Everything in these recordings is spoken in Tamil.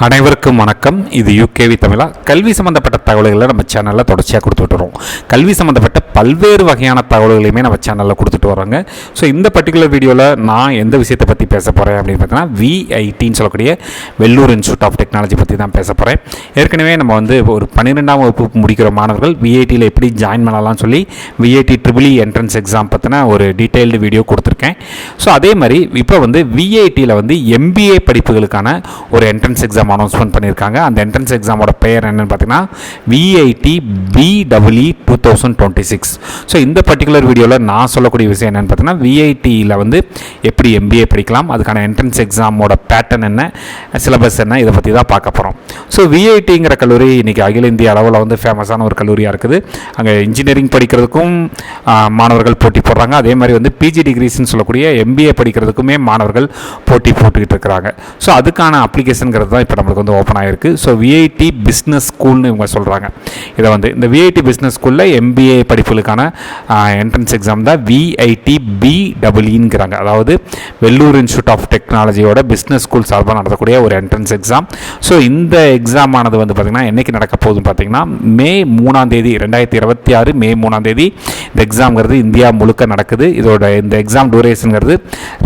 அனைவருக்கும் வணக்கம். இது யூகேவி தமிழா. கல்வி சம்மந்தப்பட்ட தகவல்களை நம்ம சேனலில் தொடர்ச்சியாக கொடுத்துட்டு வரோம். கல்வி சம்மந்தப்பட்ட பல்வேறு வகையான தகவல்களையுமே நம்ம சேனலில் கொடுத்துட்டு வரோங்க. ஸோ இந்த பர்டிகுலர் வீடியோவில் நான் எந்த விஷயத்தை பற்றி பேச போகிறேன் அப்படின்னு பார்த்தீங்கன்னா, விஐடின்னு சொல்லக்கூடிய வெள்ளூர் இன்ஸ்டியூட் ஆஃப் டெக்னாலஜி பற்றி தான் பேச போகிறேன். ஏற்கனவே நம்ம ஒரு 12ஆம் வகுப்பு முடிக்கிற மாணவர்கள் விஐடியில் எப்படி ஜாயின் பண்ணலாம்னு சொல்லி விஐடி ட்ரிபிள் என்ட்ரன்ஸ் எக்ஸாம் பற்றின ஒரு டீட்டெயில்டு வீடியோ கொடுத்துருக்கேன். ஸோ அதே மாதிரி இப்போ விஐடியில் எம்பிஏ படிப்புகளுக்கான ஒரு என்ட்ரன்ஸ் எக்ஸாம் அனௌன்ஸ்மெண்ட் பண்ணியிருக்காங்க. அந்த என்ட்ரன்ஸ் எக்ஸாமோட பெயர் என்னன்னு பார்த்தீங்கன்னா விஐடி பிஇஇ 2026. ஸோ இந்த பர்டிகுலர் வீடியோவில் நான் சொல்லக்கூடிய விஷயம் என்னென்னு பார்த்தீங்கன்னா, விஐடியில் எப்படி எம்பிஏ படிக்கலாம், அதுக்கான என்ட்ரன்ஸ் எக்ஸாமோட பேட்டர்ன் என்ன, சிலபஸ் என்ன, இதை பற்றி தான் பார்க்க போகிறோம். ஸோ விஐடிங்கிற கல்லூரி இன்றைக்கி அகில இந்திய அளவில் ஃபேமஸான ஒரு கல்லூரியாக இருக்குது. அங்கே இன்ஜினியரிங் படிக்கிறதுக்கும் மாணவர்கள் போட்டி போடுறாங்க. அதே மாதிரி பிஜி டிகிரிஸ்ன்னு சொல்லக்கூடிய எம்பிஏ படிக்கிறதுக்குமே மாணவர்கள் போட்டி போட்டுக்கிட்டு இருக்கிறாங்க. ஸோ அதுக்கான அப்ளிகேஷனுங்கிறது தான் இப்போ நம்மளுக்கு ஓப்பன் ஆகிருக்கு. ஸோ விஐடி பிஸ்னஸ் ஸ்கூல்னு இவங்க சொல்கிறாங்க. இதை இந்த விஐடி பிஸ்னஸ் ஸ்கூலில் எம்பிஏ படிப்புகளுக்கான என்ட்ரன்ஸ் எக்ஸாம் தான் விஐடி பிஇஇங்கிறாங்க. அதாவது வெள்ளூர் இன்ஸ்டியூட் ஆஃப் டெக்னாலஜியோட பிஸ்னஸ் ஸ்கூல் சார்பாக நடத்தக்கூடிய ஒரு என்ட்ரன்ஸ் எக்ஸாம். ஸோ இந்த எக்ஸாம் ஆனது பார்த்திங்கன்னா என்றைக்கு நடக்க போகுதுன்னு பார்த்தீங்கன்னா, மே 3ஆம் தேதி 2026 மே 3ஆம் தேதி இந்த எக்ஸாம்ங்கிறது இந்தியா முழுக்க நடக்குது. இந்த எக்ஸாம் டூரேஷனுங்கிறது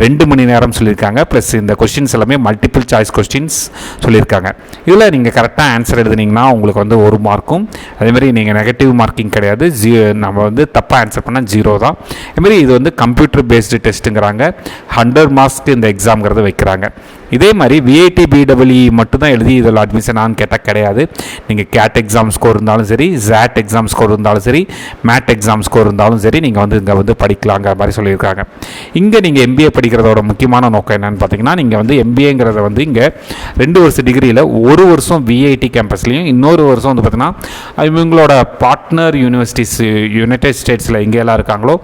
2 மணி நேரம் சொல்லியிருக்காங்க. ப்ளஸ் இந்த கொஸ்டின்ஸ் எல்லாமே மல்டிபிள் சாய்ஸ் கொஸ்டின்ஸ் சொல்லியிருக்காங்க. இதில் நீங்கள் கரெக்டாக ஆன்சர் எழுதுனீங்கன்னா உங்களுக்கு 1 மார்க்கும், அதேமாதிரி நீங்கள் நெகட்டிவ் மார்க்கிங் கிடையாது. நம்ம தப்பாக ஆன்சர் பண்ணால் 0 தான். அதுமாதிரி இது கம்ப்யூட்டர் பேஸ்டு டெஸ்ட்டுங்கிறாங்க. 100 மார்க்ஸ்க்கு இந்த எக்ஸாம்ங்கிறது வைக்கிறாங்க. இதே மாதிரி விஐடி பிஇஇ மட்டும்தான் எழுதி இதில் அட்மிஷன் ஆன்னு கேட்டால் கிடையாது. நீங்கள் கேட் எக்ஸாம் ஸ்கோர் இருந்தாலும் சரி, ஜாட் எக்ஸாம் ஸ்கோர் இருந்தாலும் சரி, மேட் எக்ஸாம் ஸ்கோர் இருந்தாலும் சரி, நீங்கள் இங்கே படிக்கலாங்கிற மாதிரி சொல்லியிருக்காங்க. இங்கே நீங்கள் எம்பிஏ படிக்கிறதோட முக்கியமான நோக்கம் என்னென்னு பார்த்தீங்கன்னா, நீங்கள் எம்பிஏங்கிறத இங்கே 2 வருஷ டிகிரியில் 1 வருஷம் விஐடி கேம்பஸ்லையும், இன்னொரு வருஷம் பார்த்தீங்கன்னா இவங்களோட பார்ட்னர் யூனிவர்சிட்டிஸ் யுனைடெட் ஸ்டேட்ஸில் எங்கேயெல்லாம் இருக்காங்களோ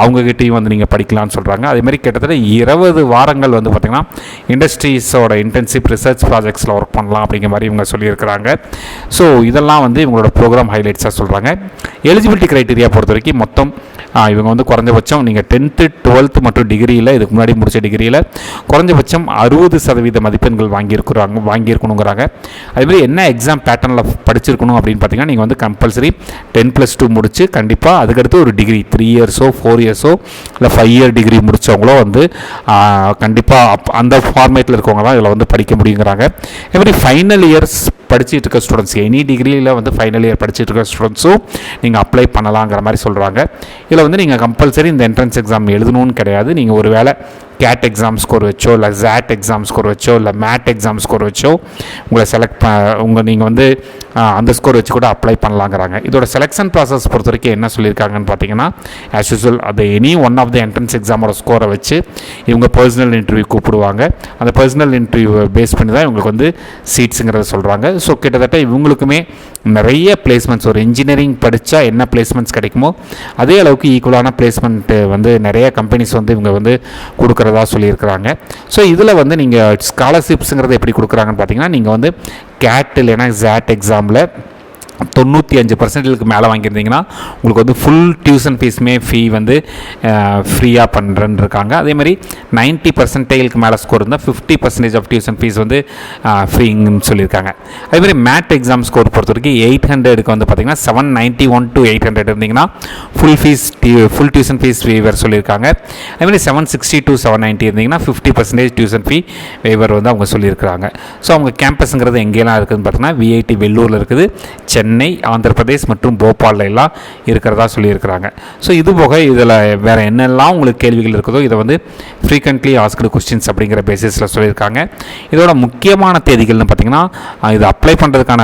அவங்ககிட்டையும் நீங்கள் படிக்கலாம்னு சொல்கிறாங்க. அதேமாதிரி கிட்டத்தட்ட 20 வாரங்கள் பார்த்திங்கன்னா இண்டஸ்ட்ரீஸோட இன்டென்சிவ் ரிசர்ச் ப்ராஜெக்ட்ஸில் ஒர்க் பண்ணலாம் அப்படிங்கிற மாதிரி இவங்க சொல்லியிருக்கிறாங்க. ஸோ இதெல்லாம் இவங்களோட ப்ரோக்ராம் ஹைலைட்ஸாக சொல்கிறாங்க. எலிஜிபிலிட்டி க்ரைட்டீரியா பொறுத்த வரைக்கும் மொத்தம் இவங்க குறைஞ்சபட்சம் நீங்கள் 10th 12th மற்றும் டிகிரியில், இதுக்கு முன்னாடி முடித்த டிகிரியில் குறைஞ்சபட்சம் 60% மதிப்பெண்கள் வாங்கியிருக்கணுங்கிறாங்க. அதுமாதிரி என்ன எக்ஸாம் பேட்டர்னில் படிச்சிருக்கணும் அப்படின்னு பார்த்தீங்கன்னா, நீங்கள் கம்பல்சரி 10+2 முடிச்சு கண்டிப்பாக அதுக்கடுத்து ஒரு டிகிரி 3 இயர்ஸோ 4 இயர்ஸோ இல்லை 5 இயர் டிகிரி முடித்தவங்களோ கண்டிப்பாக அந்த ஃபார்மேட்டில் இருக்கவங்க தான் இதில் படிக்க முடியுங்கிறாங்க. அதுமாதிரி ஃபைனல் இயர்ஸ் படிச்சுட்டு இருக்க ஸ்டூடெண்ட்ஸ், எனி டிகிரியில் ஃபைனல் இயர் படிச்சுட்டு இருக்க ஸ்டூடெண்ட்ஸும் நீங்கள் அப்ளை பண்ணலாங்கிற மாதிரி சொல்கிறாங்க. இதில் நீங்கள் கம்பல்சரி இந்த என்ட்ரன்ஸ் எக்ஸாம் எழுதணும்னு கிடையாது. நீங்கள் ஒரு வேளை கேட் எக்ஸாம் ஸ்கோர் வச்சோ, இல்லை ஜாட் எக்ஸாம் ஸ்கோர் வச்சோ, இல்லை மேட் எக்ஸாம் ஸ்கோர் வச்சோ உங்களை நீங்கள் அந்த ஸ்கோர் வச்சு கூட அப்ளை பண்ணலாங்கிறாங்க. இதோட செலெக்ஷன் ப்ராசஸ் பொறுத்த வரைக்கும் என்ன சொல்லியிருக்காங்கன்னு பார்த்தீங்கன்னா, ஆஸ் யூஸ்வல் அது any one of the entrance எக்ஸாமோட ஸ்கோரை வச்சு இவங்க பர்சனல் இன்டர்வியூ கூப்பிடுவாங்க. அந்த பர்சனல் இன்டர்வியூ பேஸ் பண்ணி தான் இவங்களுக்கு சீட்ஸுங்கிறத சொல்கிறாங்க. ஸோ கிட்டத்தட்ட இவங்களுக்குமே நிறைய பிளேஸ்மெண்ட்ஸ், ஒரு இன்ஜினியரிங் படித்தா என்ன பிளேஸ்மெண்ட்ஸ் கிடைக்குமோ அதே அளவுக்கு ஈக்குவலான பிளேஸ்மெண்ட்டு நிறைய கம்பெனிஸ் இவங்க கொடுக்குறதா சொல்லியிருக்கிறாங்க. ஸோ இதில் நீங்கள் ஸ்காலர்ஷிப்ஸுங்கிறத எப்படி கொடுக்குறாங்கன்னு பார்த்தீங்கன்னா, நீங்கள் கேட் இல்லைன்னா ஜாட் எக்ஸாமில் 95% மேலே வாங்கியிருந்தீங்கன்னா உங்களுக்கு ஃபுல் டியூஷன் ஃபீஸுமே ஃப்ரீயாக பண்ணுறேன்னு இருக்காங்க. அதேமாதிரி 90% மேலே ஸ்கோர் இருந்தால் 50% ஆஃப் டியூஷன் ஃபீஸ் ஃப்ரீங்கன்னு சொல்லியிருக்காங்க. அதேமாதிரி மேட் எக்ஸாம் ஸ்கோர் பொறுத்த வரைக்கும் 800க்கு பார்த்தீங்கன்னா 791 to 800 இருந்தீங்கன்னா ஃபுல் டியூஷன் ஃபீஸ் வேவர் சொல்லியிருக்காங்க. அதேமாதிரி 760 to 790 இருந்தீங்கன்னா 50% டியூஷன் ஃபீ வேவர் அவங்க சொல்லியிருக்கிறாங்க. ஸோ அவங்க கேம்பஸுங்கிறது எங்கேலாம் இருக்குதுன்னு பார்த்தீங்கன்னா, விஐடி வெள்ளூரில் இருக்குது, சென்னை, ஆந்திர பிரதேஷ் மற்றும் போபாலில் எல்லாம் இருக்கிறதா சொல்லியிருக்கிறாங்க. ஸோ இது போக இதில் வேறு என்னெல்லாம் உங்களுக்கு கேள்விகள் இருக்குதோ இதை ஃப்ரீக்வெண்ட்லி ஆஸ்க்டு கொஸ்டின்ஸ் அப்படிங்கிற பேசிஸில் சொல்லியிருக்காங்க. இதோட முக்கியமான தேதிகள்னு பார்த்திங்கன்னா, இது அப்ளை பண்ணுறதுக்கான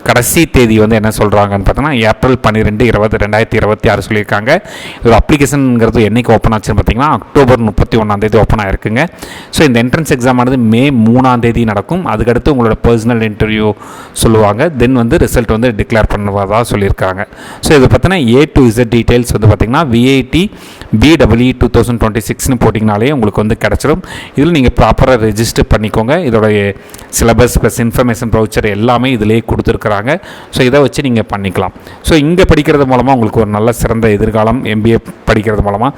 கடைசி தேதி என்ன சொல்கிறாங்கன்னு பார்த்தோன்னா, ஏப்ரல் 12, 2026 சொல்லியிருக்காங்க. ஒரு அப்ளிகேஷனுங்கிறது என்றைக்கு ஓப்பன் ஆச்சுன்னு பார்த்தீங்கன்னா, அக்டோபர் 31ஆம் தேதி ஓப்பன் ஆகிருக்குங்க. ஸோ இந்த என்ட்ரன்ஸ் எக்ஸாம் ஆனது மே 3ஆம் தேதி நடக்கும். அதுக்கடுத்து உங்களோட பர்சனல் இன்டர்வியூ சொல்லுவாங்க. தென் ரிசல்ட் டிக்ளேர் பண்ணுவதாக சொல்லியிருக்காங்க. ஸோ இதை பார்த்தீங்கன்னா A to Z டீட்டெயில்ஸ் பார்த்திங்கன்னா விஐடி BEE 2026னு போட்டிங்கனாலே உங்களுக்கு வந்து கிடச்சிடும். இதில் நீங்கள் ப்ராப்பராக ரெஜிஸ்டர் பண்ணிக்கோங்க. இதோடைய சிலபஸ் ப்ளஸ் இன்ஃபர்மேஷன் ப்ரௌச்சர் எல்லாமே இதிலே கொடுத்துருக்குறாங்க. ஸோ இதை வச்சு நீங்கள் பண்ணிக்கலாம். ஸோ இங்கே படிக்கிறது மூலமாக உங்களுக்கு ஒரு நல்ல சிறந்த எதிர்காலம், MBA படிக்கிறது மூலமாக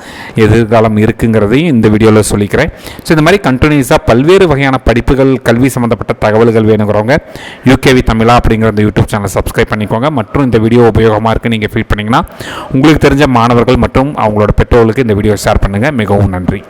எதிர்காலம் இருக்குங்கிறதையும் இந்த வீடியோவில் சொல்லிக்கிறேன். ஸோ இந்த மாதிரி கண்டினியூஸாக பல்வேறு வகையான படிப்புகள், கல்வி சம்மந்தப்பட்ட தகவல்கள் வேணுங்கிறவங்க யூகேவி தமிழா அப்படிங்கிற இந்த யூடியூப் சேனலை சப்ஸ்கிரைப் பண்ணிக்கோங்க. மற்றும் இந்த வீடியோ உபயோகமாக இருக்குது நீங்கள் ஃபீல் பண்ணிங்கன்னா உங்களுக்கு தெரிஞ்ச மாணவர்கள் மற்றும் அவங்களோட பெற்றோர்களுக்கு இந்த வீடியோ ஷேர் பண்ணுங்கள். மிகவும் நன்றி.